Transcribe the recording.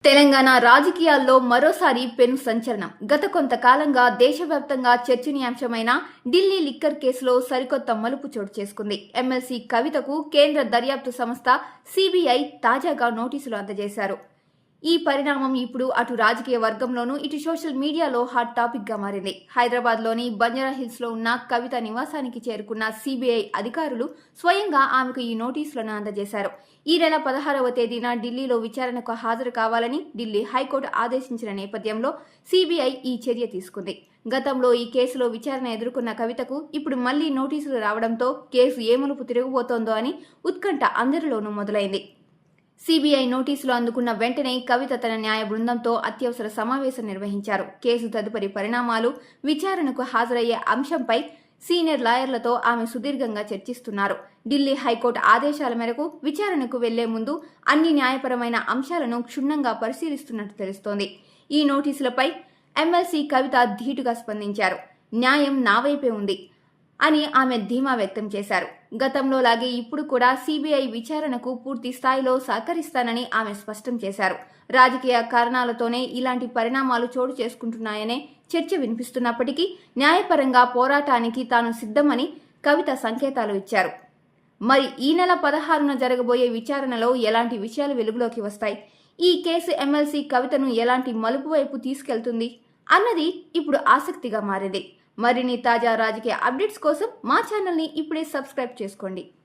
తెలంగాణ రాజకీయాల్లో మరోసారి పెను సంచలనం. గత కొంతకాలంగా దేశవ్యాప్తంగా చర్చనీయాంశమైన ఢిల్లీ లిక్కర్ కేసులో సరికొత్త మలుపు చోటు చేసుకుంది. ఎమ్మెల్సీ కవితకు కేంద్ర దర్యాప్తు సంస్థ సిబిఐ తాజాగా నోటీసులు అందజేశారు. ఈ పరిణామం ఇప్పుడు అటు రాజకీయ వర్గంలోనూ ఇటు సోషల్ మీడియాలో హాట్ టాపిక్ గా మారింది. హైదరాబాద్లోని బంజారాహిల్స్ లో ఉన్న కవిత నివాసానికి చేరుకున్న సిబిఐ అధికారులు స్వయంగా ఆమెకు ఈ నోటీసులను అందజేశారు. ఈ నెల 16వ తేదీన ఢిల్లీలో విచారణకు హాజరు కావాలని ఢిల్లీ హైకోర్టు ఆదేశించిన నేపథ్యంలో సిబిఐ ఈ చర్య తీసుకుంది. గతంలో ఈ కేసులో విచారణ ఎదుర్కొన్న కవితకు ఇప్పుడు మళ్లీ నోటీసులు రావడంతో కేసు ఏ మలుపు తిరగబోతోందో అని ఉత్కంఠ అందరిలోనూ మొదలైంది. సిబిఐ నోటీసులు అందుకున్న వెంటనే కవిత తన న్యాయ బృందంతో అత్యవసర సమావేశం నిర్వహించారు. కేసు తదుపరి పరిణామాలు, విచారణకు హాజరయ్యే అంశంపై సీనియర్ లాయర్లతో ఆమె సుదీర్ఘంగా చర్చిస్తున్నారు. ఢిల్లీ హైకోర్టు ఆదేశాల మేరకు విచారణకు వెళ్లే ముందు అన్ని న్యాయపరమైన అంశాలను క్షుణ్ణంగా పరిశీలిస్తున్నట్టు తెలుస్తోంది. ఈ నోటీసులపై ఎమ్మెల్సీ కవిత ధీటుగా స్పందించారు. న్యాయం నా వైపే ఉంది అని ఆమె ధీమా వ్యక్తం చేశారు. గతంలో లాగే ఇప్పుడు కూడా సిబిఐ విచారణకు పూర్తి స్థాయిలో సహకరిస్తానని ఆమె స్పష్టం చేశారు. రాజకీయ కారణాలతోనే ఇలాంటి పరిణామాలు చోటు చేసుకుంటున్నాయనే చర్చ వినిపిస్తున్నప్పటికీ న్యాయపరంగా పోరాటానికి తాను సిద్ధమని కవిత సంకేతాలు ఇచ్చారు. మరి ఈ నెల 16న జరగబోయే విచారణలో ఎలాంటి విషయాలు వెలుగులోకి వస్తాయి? ఈ కేసు ఎమ్మెల్సీ కవితను ఎలాంటి మలుపు వైపు తీసుకెళ్తుంది అన్నది ఇప్పుడు ఆసక్తిగా మారింది. మరిన్ని తాజా రాజకీయ అప్డేట్స్ కోసం మా ఛానల్ని ఇప్పుడే సబ్స్క్రైబ్ చేసుకోండి.